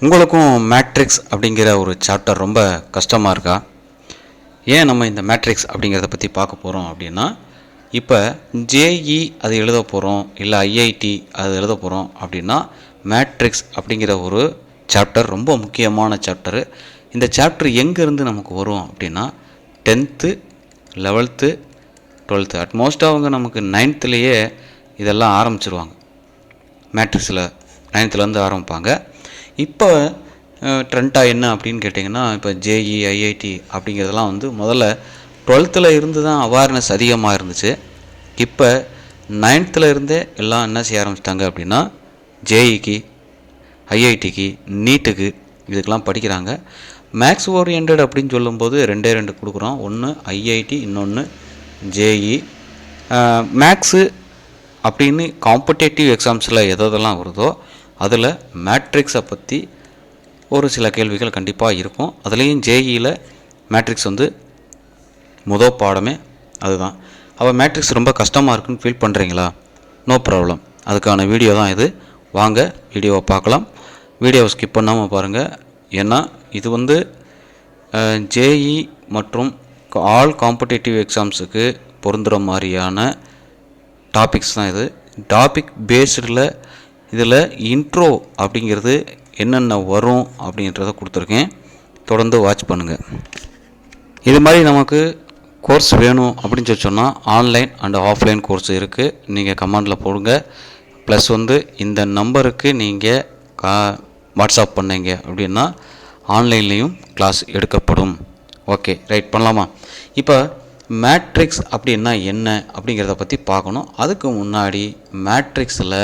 உங்களுக்கும் மேட்ரிக்ஸ் அப்படிங்கிற ஒரு சாப்டர் ரொம்ப கஷ்டமாக இருக்கா? ஏன் நம்ம இந்த மேட்ரிக்ஸ் அப்படிங்கிறத பற்றி பார்க்க போகிறோம் அப்படின்னா, இப்போ ஜேஇ அது எழுத போகிறோம், இல்லை ஐஐடி அது எழுத போகிறோம் அப்படின்னா மேட்ரிக்ஸ் அப்படிங்கிற ஒரு சாப்டர் ரொம்ப முக்கியமான சாப்டரு. இந்த சாப்டர் எங்கேருந்து நமக்கு வரும் அப்படின்னா 10th 11th 12th அட்மோஸ்ட் அவங்க நமக்கு 9th இதெல்லாம் ஆரம்பிச்சிருவாங்க. மேட்ரிக்ஸில் 9th ஆரம்பிப்பாங்க. இப்போ ட்ரெண்டாக என்ன அப்படின்னு கேட்டிங்கன்னா, இப்போ ஜேஇ ஐஐடி அப்படிங்கிறதெல்லாம் முதல்ல 12th இருந்து தான் அவேர்னஸ் அதிகமாக இருந்துச்சு. இப்போ 9th இருந்தே எல்லாம் என்ன செய்ய ஆரம்பிச்சிட்டாங்க அப்படின்னா ஜேஇக்கு ஐஐடிக்கு நீட்டுக்கு இதுக்கெல்லாம் படிக்கிறாங்க. மேக்ஸ் ஓரியன்ட் அப்படின்னு சொல்லும்போது 2 கொடுக்குறோம். ஒன்று ஐஐடி, இன்னொன்று ஜேஇ. மேக்ஸு அப்படின்னு காம்படேட்டிவ் எக்ஸாம்ஸில் எதெல்லாம் வருதோ அதில் மேட்ரிக்ஸை பற்றி ஒரு சில கேள்விகள் கண்டிப்பாக இருக்கும். அதுலேயும் ஜேஇயில் மேட்ரிக்ஸ் முதல் பாடமே அதுதான். அப்போ மேட்ரிக்ஸ் ரொம்ப கஷ்டமாக இருக்குன்னு ஃபீல் பண்ணுறீங்களா? நோ ப்ராப்ளம், அதுக்கான வீடியோ தான் இது. வாங்க வீடியோவை பார்க்கலாம். வீடியோவை ஸ்கிப் பண்ணாமல் பாருங்கள். ஏன்னா இது ஜேஇ மற்றும் ஆல் காம்படேட்டிவ் எக்ஸாம்ஸுக்கு பொருந்துகிற மாதிரியான டாபிக்ஸ் தான் இது. டாபிக் பேஸ்டில் இதில் இன்ட்ரோ அப்படிங்கிறது என்னென்ன வரும் அப்படின்றத கொடுத்துருக்கேன். தொடர்ந்து வாட்ச் பண்ணுங்கள். இது மாதிரி நமக்கு கோர்ஸ் வேணும் அப்படின்னு சொன்னால் ஆன்லைன் அண்ட் ஆஃப்லைன் கோர்ஸ் இருக்குது. நீங்கள் கமெண்டில் போடுங்க. ப்ளஸ் இந்த நம்பருக்கு நீங்கள் வாட்ஸ்அப் பண்ணீங்க அப்படின்னா ஆன்லைன்லேயும் கிளாஸ் எடுக்கப்படும். ஓகே, ரைட், பண்ணலாமா? இப்போ மேட்ரிக்ஸ் அப்படின்னா என்ன அப்படிங்கிறத பற்றி பார்க்கணும். அதுக்கு முன்னாடி மேட்ரிக்ஸில்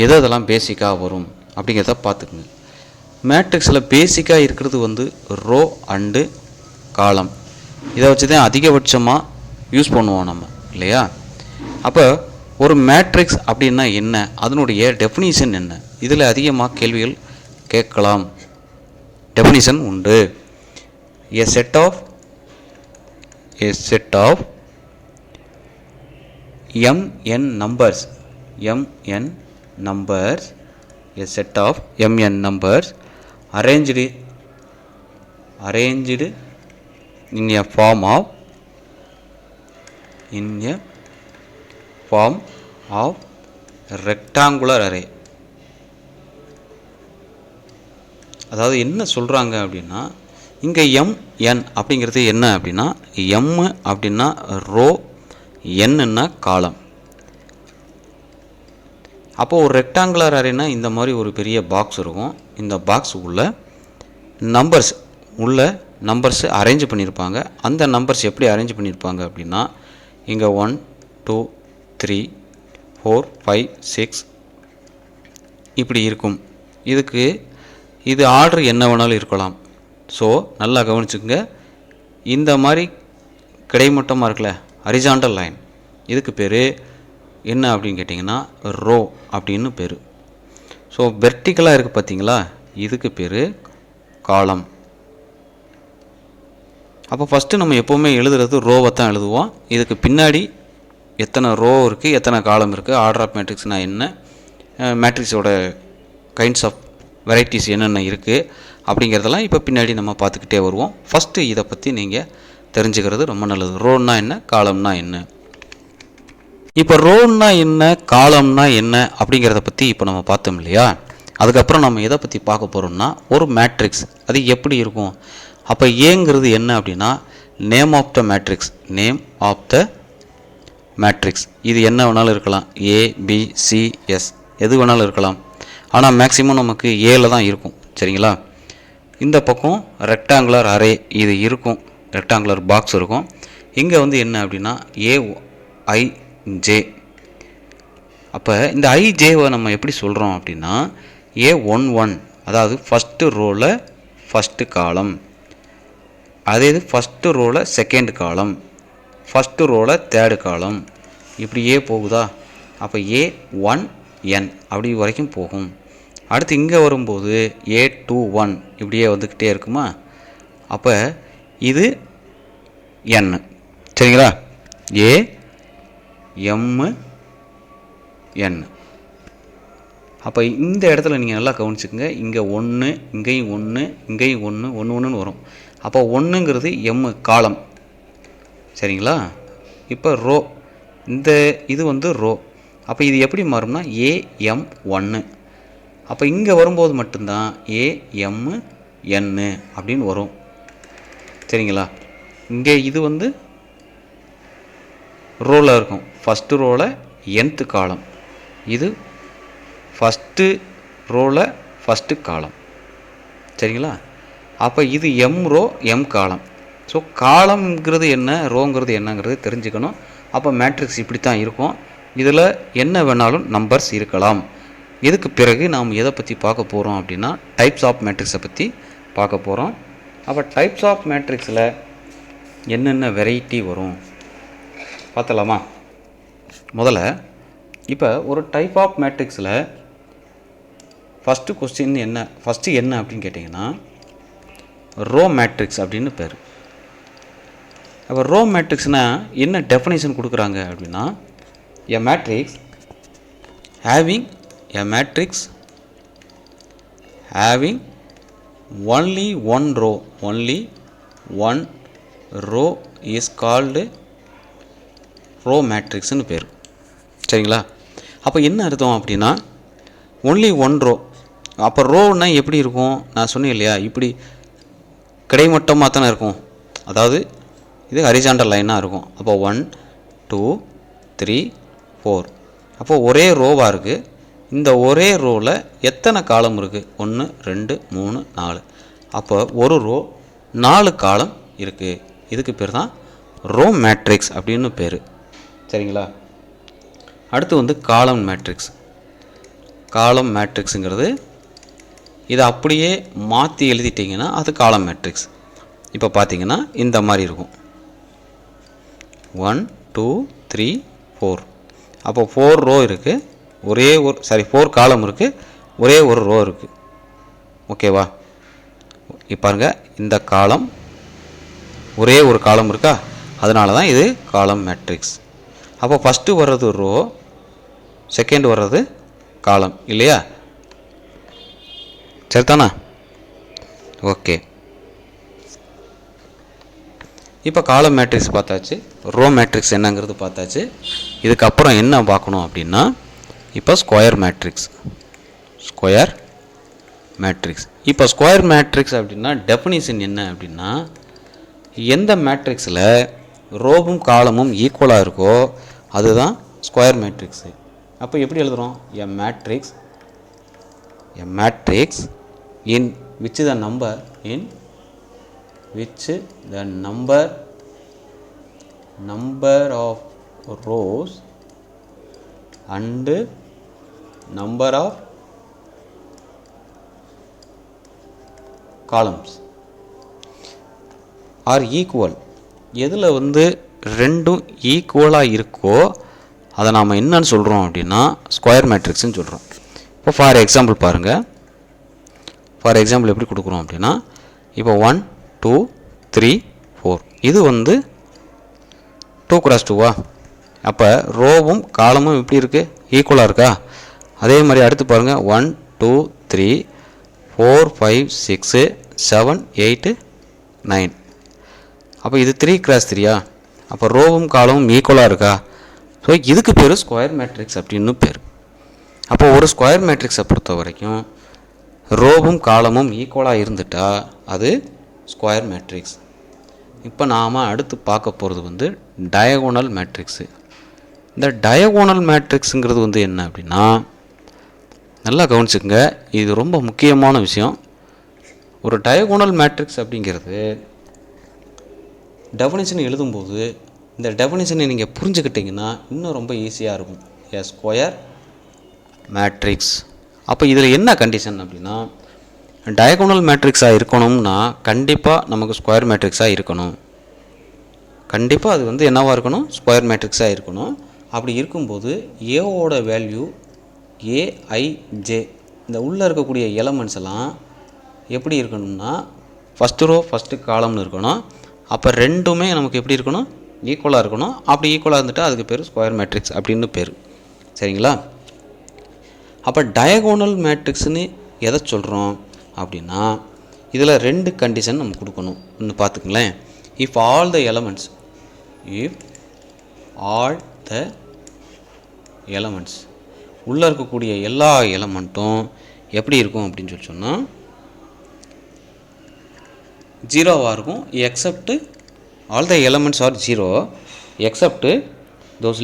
எதெல்லாம் பேசிக்காக வரும் அப்படிங்கிறத பார்த்துக்குங்க. மேட்ரிக்ஸில் பேசிக்காக இருக்கிறது ரோ அண்டு காலம். இதை வச்சு தான் அதிகபட்சமாக யூஸ் பண்ணுவோம் நம்ம, இல்லையா? அப்போ ஒரு மேட்ரிக்ஸ் அப்படின்னா என்ன, அதனுடைய டெஃபினிஷன் என்ன, இதில் அதிகமாக கேள்விகள் கேட்கலாம். டெஃபினிஷன் உண்டு. A set of mn numbers, a set of mn numbers arranged in a form of rectangular array. அதாவது என்ன சொல்கிறாங்க அப்படின்னா, இங்கே எம்என் அப்படிங்கிறது என்ன அப்படின்னா, எம் அப்படின்னா ரோ, என்னன்னா காலம். அப்போது ஒரு ரெக்டாங்குலர் அரேனா இந்த மாதிரி ஒரு பெரிய பாக்ஸ் இருக்கும். இந்த பாக்ஸ் உள்ள நம்பர்ஸ் அரேஞ்ச் பண்ணியிருப்பாங்க. அந்த நம்பர்ஸ் எப்படி அரேஞ்ச் பண்ணியிருப்பாங்க அப்படின்னா, இங்கே 1 2 3 4 5 6 இப்படி இருக்கும். இது ஆர்டர் என்ன வேணாலும் இருக்கலாம். ஸோ நல்லா கவனிச்சுக்கோங்க. இந்த மாதிரி கிடைமட்டமாக இருக்குல்ல, ஹரிசாண்டல் லைன், இதுக்கு பேர் என்ன அப்படின்னு கேட்டிங்கன்னா ரோ அப்படின்னு பேர். ஸோ வெர்டிக்கலாக இருக்குது பார்த்தீங்களா, இதுக்கு பேர் காலம். அப்போ ஃபஸ்ட்டு நம்ம எப்போவுமே எழுதுறது ரோவை தான் எழுதுவோம். இதுக்கு பின்னாடி எத்தனை ரோ இருக்குது, எத்தனை காலம் இருக்குது, ஆர்டர் ஆஃப் மேட்ரிக்ஸ்னால் என்ன, மேட்ரிக்ஸோட கைண்ட்ஸ் ஆஃப் வெரைட்டிஸ் என்னென்ன இருக்குது அப்படிங்கிறதெல்லாம் இப்போ பின்னாடி நம்ம பார்த்துக்கிட்டே வருவோம். ஃபஸ்ட்டு இதை பற்றி நீங்கள் தெரிஞ்சுக்கிறது ரொம்ப நல்லது. ரோன்னா என்ன, காலம்னா என்ன. இப்போ ரோன்னா என்ன, காலம்னா என்ன அப்படிங்கிறத பற்றி இப்போ நம்ம பார்த்தோம் இல்லையா? அதுக்கப்புறம் நம்ம எதை பற்றி பார்க்க போகிறோம்னா, ஒரு மேட்ரிக்ஸ் அது எப்படி இருக்கும். அப்போ ஏங்கிறது என்ன அப்படின்னா நேம் ஆஃப் த மேட்ரிக்ஸ். இது என்ன வேணாலும் இருக்கலாம், ABCS எது வேணாலும் இருக்கலாம். ஆனால் மேக்ஸிமம் நமக்கு ஏல தான் இருக்கும், சரிங்களா? இந்த பக்கம் ரெக்டாங்குலர் அரே இது இருக்கும், ரெக்டாங்குலர் பாக்ஸ் இருக்கும். இங்கே என்ன அப்படின்னா AIJ. அப்போ இந்த ஐஜேவை நம்ம எப்படி சொல்கிறோம் அப்படின்னா A11, அதாவது ஃபஸ்ட்டு ரோவில் ஃபஸ்ட்டு காலம், அதே இது ஃபஸ்ட்டு ரோவில் செகண்ட் காலம், ஃபஸ்ட்டு ரோவில் தேர்டு காலம், இப்படியே போகுதா? அப்போ A1N அப்படி வரைக்கும் போகும். அடுத்து இங்கே வரும்போது A21 இப்படியே வந்துக்கிட்டே இருக்குமா? அப்போ இது N, சரிங்களா? AMN. அப்போ இந்த இடத்துல நீங்கள் நல்லா கவனிச்சுக்கோங்க. இங்கே 1, இங்கேயும் 1, இங்கேயும் 1, 1 1ன்னு வரும். அப்போ 1ங்கிறது எம் காலம். சரிங்களா? இப்போ ரோ, இந்த இது வந்து ரோ. அப்போ இது எப்படி மாறும்னா AM1. அப்போ இங்கே வரும்போது மட்டும்தான் AMN அப்படின்னு வரும். சரிங்களா? இங்கே இது வந்து ரோவில் இருக்கும். ஃபஸ்ட்டு ரோவில் nth காலம், இது ஃபஸ்ட்டு ரோவில் ஃபஸ்ட்டு காலம். சரிங்களா? அப்போ இது எம் ரோ எம் காலம். ஸோ காலம்ங்கிறது என்ன, ரோங்கிறது என்னங்கிறது தெரிஞ்சுக்கணும். அப்போ மேட்ரிக்ஸ் இப்படி தான் இருக்கும். இதில் என்ன வேணாலும் நம்பர்ஸ் இருக்கலாம். இதுக்கு பிறகு நாம் எதை பற்றி பார்க்க போகிறோம் அப்படின்னா டைப்ஸ் ஆஃப் மேட்ரிக்ஸை பற்றி பார்க்க போகிறோம். அப்போ டைப்ஸ் ஆஃப் மேட்ரிக்ஸில் என்னென்ன வெரைட்டி வரும் பார்த்தலாமா? முதல்ல இப்போ ஒரு டைப் ஆஃப் மேட்ரிக்ஸில் ஃபஸ்ட்டு கொஸ்டின் என்ன, ஃபஸ்ட்டு என்ன அப்படின்னு கேட்டிங்கன்னா ரோ மேட்ரிக்ஸ் அப்படின்னு பேர். அப்போ ரோ மேட்ரிக்ஸ்னால் என்ன டெஃபினேஷன் கொடுக்குறாங்க அப்படின்னா a matrix having only one row is called row மேட்ரிக்ஸ்னு பேர். சரிங்களா? அப்போ என்ன அர்த்தம் அப்படின்னா ஒன்லி ஒன் ரோ. அப்போ ரோன்னா எப்படி இருக்கும், நான் சொன்னேன் இல்லையா, இப்படி கிடைமட்டமாக தானே இருக்கும். அதாவது இது ஹரிசாண்டல் லைனாக இருக்கும். அப்போ 1 2 3 4. அப்போ ஒரே ரோவாக இருக்குது. இந்த ஒரே ரோவில் எத்தனை காலம் இருக்குது? 1 2 3 4. அப்போ ஒரு ரோ 4 காலம் இருக்குது. இதுக்கு பேர் தான் ரோ மேட்ரிக்ஸ் அப்படின்னு பேர். சரிங்களா? அடுத்து வந்து காலம் மேட்ரிக்ஸ். காலம் மேட்ரிக்ஸுங்கிறது இதை அப்படியே மாற்றி எழுதிட்டிங்கன்னா அது காலம் மேட்ரிக்ஸ். இப்போ பார்த்தீங்கன்னா இந்த மாதிரி இருக்கும் 1 2 3 4. அப்போ 4 ரோ இருக்குது, ஒரே ஒரு 4 காலம் இருக்குது, ஒரே ஒரு ரோ இருக்குது. ஓகேவா? இப்போ பாருங்கள், இந்த காலம் ஒரே ஒரு காலம் இருக்கா, அதனால தான் இது காலம் மேட்ரிக்ஸ். அப்போ ஃபஸ்ட்டு வர்றது ரோ, செகண்ட் வர்றது காலம் இல்லையா? சரிதானா? ஓகே. இப்போ காலம் மேட்ரிக்ஸ் பார்த்தாச்சு, ரோ மேட்ரிக்ஸ் என்னங்கிறது பார்த்தாச்சு. இதுக்கப்புறம் என்ன பார்க்கணும் அப்படின்னா இப்போ ஸ்கொயர் மேட்ரிக்ஸ். இப்போ ஸ்கொயர் மேட்ரிக்ஸ் அப்படின்னா டெஃபினிஷன் என்ன அப்படின்னா எந்த மேட்ரிக்ஸில் ரோவும் காலமும் ஈக்குவலாக இருக்கோ அதுதான் ஸ்கொயர் மேட்ரிக்ஸு. அப்போ எப்படி எழுதுகிறோம்? எ matrix in which the number of rows and number of columns are equal. எதில் வந்து ரெண்டும் ஈக்குவலாக இருக்கோ அதை நாம் என்னன்னு சொல்கிறோம் அப்படின்னா ஸ்கொயர் மேட்ரிக்ஸ்ன்னு சொல்கிறோம். இப்போ ஃபார் எக்ஸாம்பிள் பாருங்கள். எப்படி கொடுக்குறோம் அப்படின்னா இப்போ 1 2 3 4 இது வந்து 2x2வா? அப்போ ரோவும் காலமும் எப்படி இருக்குது? ஈக்குவலாக இருக்கா? அதே மாதிரி அடுத்து பாருங்கள் 1 2 3 4 5 6 7 8 9. அப்போ இது 3x3யா? அப்போ ரோவும் காலமும் ஈக்குவலாக இருக்கா? ஸோ இதுக்கு பேர் ஸ்கொயர் மேட்ரிக்ஸ் அப்படின்னு பேர். அப்போ ஒரு ஸ்கொயர் மேட்ரிக்ஸை பொறுத்த வரைக்கும் ரோவும் காலமும் ஈக்குவலாக இருந்துட்டால் அது ஸ்கொயர் மேட்ரிக்ஸ். இப்போ நாம் அடுத்து பார்க்க போகிறது வந்து டயகோனல் மேட்ரிக்ஸு. இந்த டயகோனல் மேட்ரிக்ஸுங்கிறது வந்து என்ன அப்படின்னா நல்லா கவனிச்சுக்கங்க, இது ரொம்ப முக்கியமான விஷயம். ஒரு டயகோனல் மேட்ரிக்ஸ் அப்படிங்கிறது டெஃபினிஷன் எழுதும்போது இந்த டெஃபினிஷனை நீங்கள் புரிஞ்சுக்கிட்டிங்கன்னா இன்னும் ரொம்ப ஈஸியாக இருக்கும். எ ஸ்கொயர் மேட்ரிக்ஸ். அப்போ இதில் என்ன கண்டிஷன் அப்படின்னா டயகோனல் மேட்ரிக்ஸாக இருக்கணும்னா கண்டிப்பாக நமக்கு ஸ்கொயர் மேட்ரிக்ஸாக இருக்கணும். கண்டிப்பாக அது வந்து என்னவாக இருக்கணும்? ஸ்கொயர் மேட்ரிக்ஸாக இருக்கணும். அப்படி இருக்கும்போது ஏவோட வேல்யூ ஏஐஜே, இந்த உள்ளே இருக்கக்கூடிய எலமெண்ட்ஸ் எல்லாம் எப்படி இருக்கணும்னா ஃபஸ்ட்டு ரோ ஃபஸ்ட்டு காலம்னு இருக்கணும். அப்போ ரெண்டுமே நமக்கு எப்படி இருக்கணும்? ஈக்குவலாக இருக்கணும். அப்படி ஈக்குவலாக இருந்துட்டால் அதுக்கு பேர் ஸ்கொயர் மேட்ரிக்ஸ் அப்படின்னு பேர். சரிங்களா? அப்போ டயகோனல் மேட்ரிக்ஸ்னு எதை சொல்கிறோம் அப்படின்னா இதில் 2 கண்டிஷன் நம்ம கொடுக்கணும். ஒன்று பார்த்துங்களேன். இஃப் ஆல் த எலமெண்ட்ஸ் உள்ளே இருக்கக்கூடிய எல்லா எலமெண்ட்டும் எப்படி இருக்கும் அப்படின்னு சொல்லி சொன்னால் ஜீரோவாக இருக்கும். Accept all the elements R zero accept those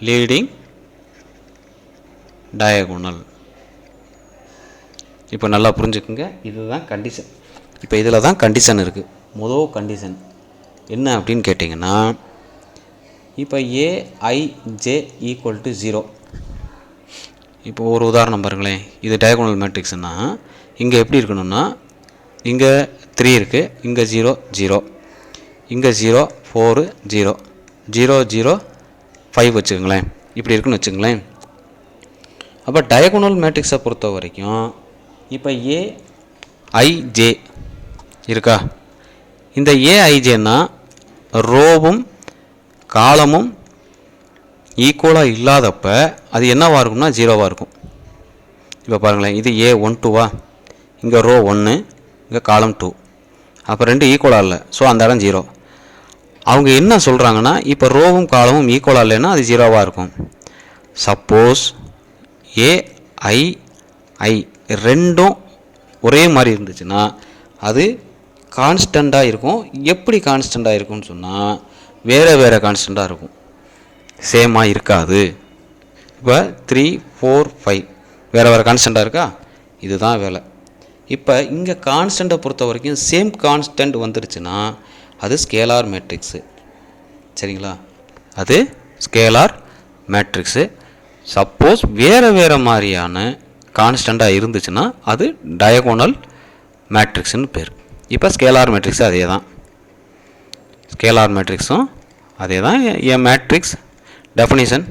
leading diagonal இப்போ நல்லா புரிஞ்சுக்குங்க. இதுதான் கண்டிஷன். இப்போ இதில் தான் கண்டிஷன் இருக்குது. முதல் கண்டிஷன் என்ன அப்படின்னு கேட்டிங்கன்னா, இப்போ ஏஐஜே ஈக்குவல் டு 0. இப்போ ஒரு உதாரணம் பாருங்களேன். இது டயகோனல் மேட்ரிக்ஸ்னால் இங்கே எப்படி இருக்கணும்னா, இங்கே 3 இருக்குது, இங்கே 0 0, இங்கே 0 4 0 0 0 5 வச்சுக்கோங்களேன். இப்படி இருக்குன்னு வச்சுக்கோங்களேன். அப்போ டயகோனல் மேட்ரிக்ஸை பொறுத்த வரைக்கும் இப்போ ஏஐஜே இருக்கா? இந்த ஏஐஜேன்னா ரோவும் காலமும் ஈக்குவலாக இல்லாதப்ப அது என்னவாக இருக்கும்னா ஜீரோவாக இருக்கும். இப்போ பாருங்களேன், இது A12வா, இங்கே ரோ 1, இங்கே காலம் 2, அப்போ 2 ஈக்குவலாக இல்லை. ஸோ அந்த இடம் 0. அவங்க என்ன சொல்கிறாங்கன்னா, இப்போ ரோவும் காலமும் ஈக்குவலாக இல்லைன்னா அது ஜீரோவாக இருக்கும். சப்போஸ் ஏஐஐ ரெண்டும் ஒரே மாதிரி இருந்துச்சுன்னா அது கான்ஸ்டண்ட்டாக இருக்கும். எப்படி கான்ஸ்டண்ட்டாக இருக்கும்னு சொன்னால் வேறு கான்ஸ்டண்ட்டாக இருக்கும், சேமாக இருக்காது. இப்போ 3 4 5 வேறு கான்ஸ்டண்ட்டாக இருக்கா? இதுதான் வேலை. இப்போ இங்கே கான்ஸ்டண்ட்டை பொறுத்த வரைக்கும் சேம் கான்ஸ்டன்ட் வந்துருச்சுன்னா அது ஸ்கேலார் மேட்ரிக்ஸு. சரிங்களா? அது ஸ்கேலார் மேட்ரிக்ஸு. சப்போஸ் வேறு மாதிரியான கான்ஸ்டண்ட்டாக இருந்துச்சுன்னா அது டயகோனல் மேட்ரிக்ஸ்னு பேர். இப்போ ஸ்கேலார் மேட்ரிக்ஸும் அதே தான். A matrix definition,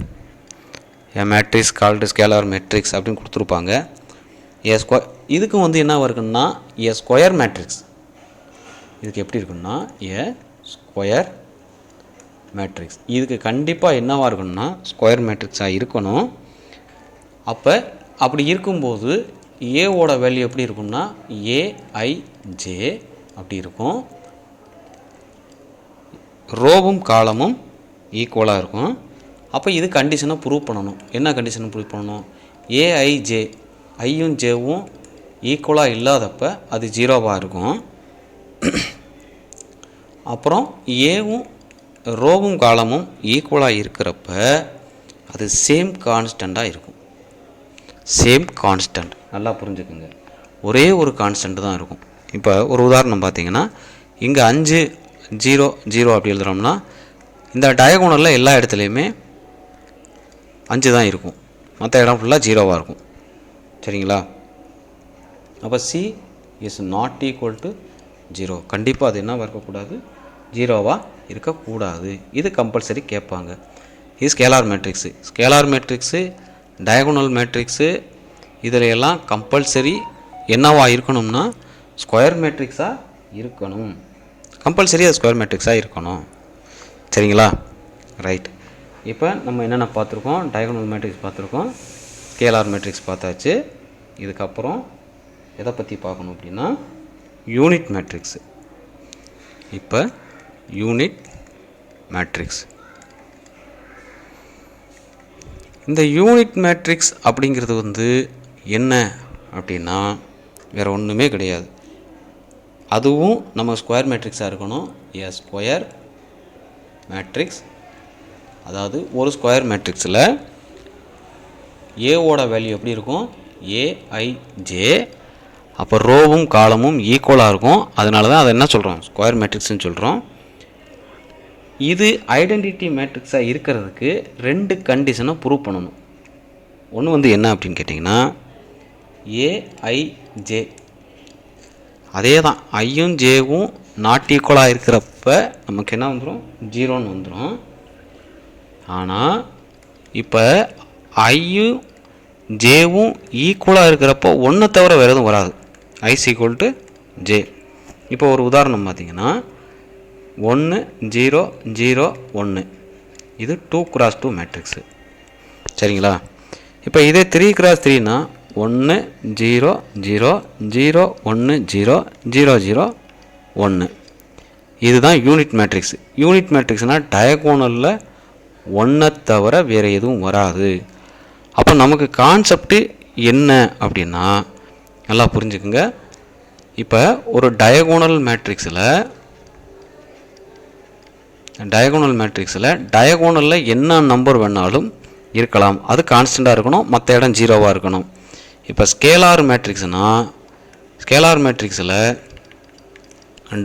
A matrix called scalar matrix அப்படின்னு கொடுத்துருப்பாங்க. இதுக்கு என்ன இருக்குன்னா ஏ ஸ்கொயர் மேட்ரிக்ஸ். இதுக்கு எப்படி இருக்குன்னா ஏ ஸ்கொயர் மேட்ரிக்ஸ். இதுக்கு கண்டிப்பாக என்னவாக இருக்கணும்னா ஸ்கொயர் மேட்ரிக்ஸாக இருக்கணும். அப்போ அப்படி இருக்கும்போது ஏவோட வேல்யூ எப்படி இருக்கும்னா ஏஐஜே அப்படி இருக்கும். ரோவும் காலமும் ஈக்குவலாக இருக்கும். அப்போ இது கண்டிஷனை ப்ரூவ் பண்ணணும். என்ன கண்டிஷனை ப்ரூவ் பண்ணணும்? ஏஐஜே ஐயும் ஜேவும் ஈக்குவலாக இல்லாதப்ப அது ஜீரோவாக இருக்கும். அப்புறம் ஏவும் ரோவும் காலமும் ஈக்குவலாக இருக்கிறப்ப அது சேம் கான்ஸ்டண்ட்டாக இருக்கும். சேம் கான்ஸ்டன்ட் நல்லா புரிஞ்சுக்குங்க. ஒரே ஒரு கான்ஸ்டன்ட் தான் இருக்கும். இப்போ ஒரு உதாரணம் பார்த்தீங்கன்னா, இங்கே 5 0 0 அப்படி எழுதுகிறோம்னா இந்த டயகோனலில் எல்லா இடத்துலையுமே 5 தான் இருக்கும், மற்ற இடம் ஃபுல்லாக ஜீரோவாக இருக்கும். சரிங்களா? அப்போ C is not equal to 0. கண்டிப்பாக அது என்னவாக இருக்கக்கூடாது? ஜீரோவாக இருக்கக்கூடாது. இது கம்பல்சரி கேட்பாங்க. இது ஸ்கேலார் மேட்ரிக்ஸு டயகோனல் மேட்ரிக்ஸு இதில் எல்லாம் கம்பல்சரி என்னவாக இருக்கணும்னா ஸ்கொயர் மேட்ரிக்ஸாக இருக்கணும். கம்பல்சரி அது ஸ்கொயர் மேட்ரிக்ஸாக இருக்கணும். சரிங்களா? ரைட். இப்போ நம்ம என்னென்ன பார்த்துருக்கோம்? டயகோனல் மேட்ரிக்ஸ் பார்த்துருக்கோம், ஸ்கேலார் மேட்ரிக்ஸ் பார்த்தாச்சு. இதுக்கப்புறம் எதை பற்றி பார்க்கணும் அப்படின்னா யூனிட் மேட்ரிக்ஸு. இப்போ யூனிட் மேட்ரிக்ஸ், இந்த யூனிட் மேட்ரிக்ஸ் அப்படிங்கிறது என்ன அப்படின்னா வேறு ஒன்றுமே கிடையாது. அதுவும் நம்ம ஸ்கொயர் மேட்ரிக்ஸாக இருக்கணும். ஏ ஸ்கொயர் மேட்ரிக்ஸ், அதாவது ஒரு ஸ்கொயர் மேட்ரிக்ஸில் ஏவோட வேல்யூ எப்படி இருக்கும்? ஏஐஜே. அப்போ ரோவும் காலமும் ஈக்குவலாக இருக்கும். அதனால தான் அதை என்ன சொல்கிறோம்? ஸ்கொயர் மேட்ரிக்ஸ்னு சொல்கிறோம். இது ஐடென்டிட்டி மேட்ரிக்ஸாக இருக்கிறதுக்கு 2 கண்டிஷனை ப்ரூவ் பண்ணணும். ஒன்று என்ன அப்படின்னு கேட்டிங்கன்னா ஏஐஜே அதே தான், ஐயும் ஜேவும் நாட் ஈக்குவலாக இருக்கிறப்ப நமக்கு என்ன வந்துடும்? 0ன்னு வந்துடும். ஆனால் இப்போ ஐயும் ஜேவும் ஈக்குவலாக இருக்கிறப்போ 1 தவிர வேறு எதுவும் வராது. Is equal to J. இப்போ ஒரு உதாரணம் பார்த்திங்கன்னா 1 0 0 1, இது 2x2 மேட்ரிக்ஸு. சரிங்களா? இப்போ இதே 3x3னா 1 0 0 0 1 0 0 0 1. இதுதான் யூனிட் மேட்ரிக்ஸ். யூனிட் மேட்ரிக்ஸ்னால் டயகோனலில் ஒன்றை தவிர வேறு எதுவும் வராது. அப்போ நமக்கு கான்செப்ட் என்ன அப்படின்னா நல்லா புரிஞ்சுக்குங்க. இப்போ ஒரு டயகோனல் மேட்ரிக்ஸில் டயகோனலில் என்ன நம்பர் வேணாலும் இருக்கலாம். அது கான்ஸ்டண்ட்டாக இருக்கணும், மற்ற இடம் ஜீரோவாக இருக்கணும். இப்போ ஸ்கேலார் மேட்ரிக்ஸில்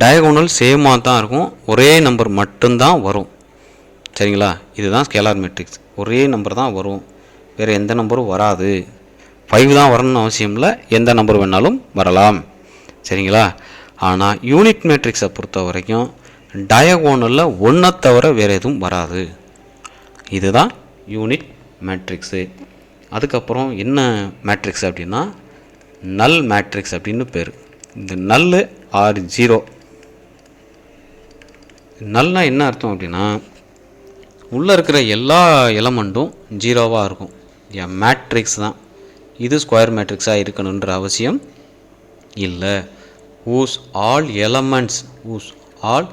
டயகோனல் சேமாக தான் இருக்கும், ஒரே நம்பர் மட்டும்தான் வரும். சரிங்களா? இதுதான் ஸ்கேலார் மேட்ரிக்ஸ். ஒரே நம்பர் தான் வரும், வேறு எந்த நம்பரும் வராது. 5 தான் வரணும்னு அவசியம் இல்லை, எந்த நம்பர் வேணாலும் வரலாம். சரிங்களா? ஆனால் யூனிட் மேட்ரிக்ஸை பொறுத்த வரைக்கும் டயகோனலில் ஒன்றை தவிர வேறு எதுவும் வராது. இதுதான் யூனிட் மேட்ரிக்ஸு. அதுக்கப்புறம் என்ன மேட்ரிக்ஸ் அப்படின்னா நல் மேட்ரிக்ஸ் அப்படின்னு பேர். இந்த நல்லு ஆர் ஜீரோ. நல்னால் என்ன அர்த்தம் அப்படின்னா உள்ளே இருக்கிற எல்லா எலமெண்ட்டும் ஜீரோவாக இருக்கும். என் மேட்ரிக்ஸ் தான். இது ஸ்கொயர் மேட்ரிக்ஸாக இருக்கணுன்ற அவசியம் இல்லை. whose all elements are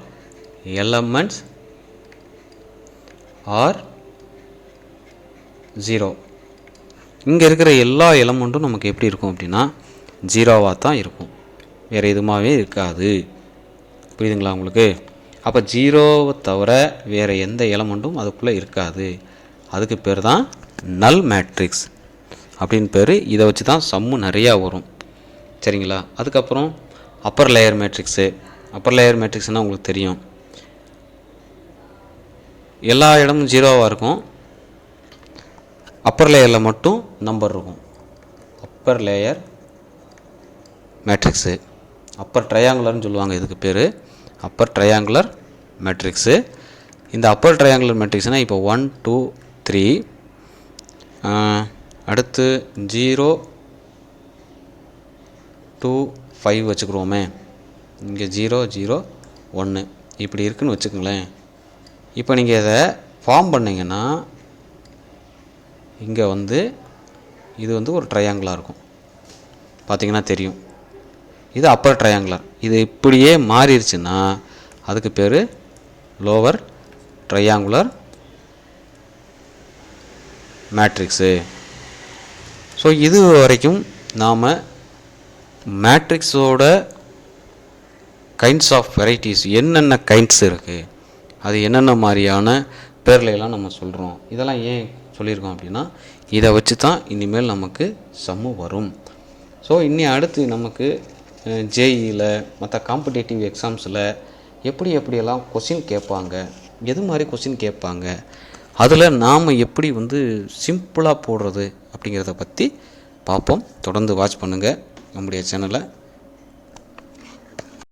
0. இங்கே இருக்கிற எல்லா எலமெண்ட்டும் நமக்கு எப்படி இருக்கும் அப்படின்னா ஜீரோவாக தான் இருக்கும், வேறு எதுவுமாவே இருக்காது. புரியுதுங்களா உங்களுக்கு? அப்போ ஜீரோவை தவிர வேறு எந்த எலமெண்ட்டும் அதுக்குள்ளே இருக்காது. அதுக்கு பேர் தான் நல் மேட்ரிக்ஸ் அப்படின்னு பேர். இதை வச்சு தான் சம்மு நிறையா வரும். சரிங்களா? அதுக்கப்புறம் அப்பர் லேயர் மேட்ரிக்ஸ்னால் உங்களுக்கு தெரியும், எல்லா இடமும் ஜீரோவாக இருக்கும், அப்பர் லேயரில் மட்டும் நம்பர் இருக்கும். அப்பர் லேயர் மேட்ரிக்ஸு, அப்பர் ட்ரையாங்குலர்னு சொல்லுவாங்க. இதுக்கு பேர் அப்பர் ட்ரையாங்குலர் மேட்ரிக்ஸு. இந்த அப்பர் ட்ரையாங்குலர் மேட்ரிக்ஸ்னால் இப்போ 1 2 3, அடுத்து 0 2 5 வச்சுக்கிறோமே. இங்கே 0 0 1 இப்படி இருக்குன்னு வச்சுக்கோங்களேன். இப்போ நீங்கள் இதை ஃபார்ம் பண்ணிங்கன்னா இங்கே இது ஒரு ட்ரையாங்குலாக இருக்கும். பார்த்திங்கன்னா தெரியும், இது அப்பர் ட்ரையாங்குலர். இது இப்படியே மாறிடுச்சுன்னா அதுக்கு பேர் லோவர் ட்ரையாங்குலர் மேட்ரிக்ஸு. ஸோ இது வரைக்கும் நாம் மேட்ரிக்ஸோட கைண்ட்ஸ் ஆஃப் வெரைட்டிஸ், என்னென்ன கைண்ட்ஸ் இருக்குது, அது என்னென்ன மாதிரியான பேர்லையெல்லாம் நம்ம சொல்கிறோம். இதெல்லாம் ஏன் சொல்லியிருக்கோம் அப்படின்னா இதை வச்சு தான் இனிமேல் நமக்கு சம்மு வரும். ஸோ இன்னி அடுத்து நமக்கு ஜேஇயில் மற்ற காம்படேட்டிவ் எக்ஸாம்ஸில் எப்படியெல்லாம் கொஸ்டின் கேட்பாங்க, எது மாதிரி கொஸ்டின் கேட்பாங்க, அதில் நாம் எப்படி சிம்பிளாக போடுறது அப்படிங்கிறத பற்றி பார்ப்போம். தொடர்ந்து வாட்ச் பண்ணுங்கள் நம்முடைய சேனலை.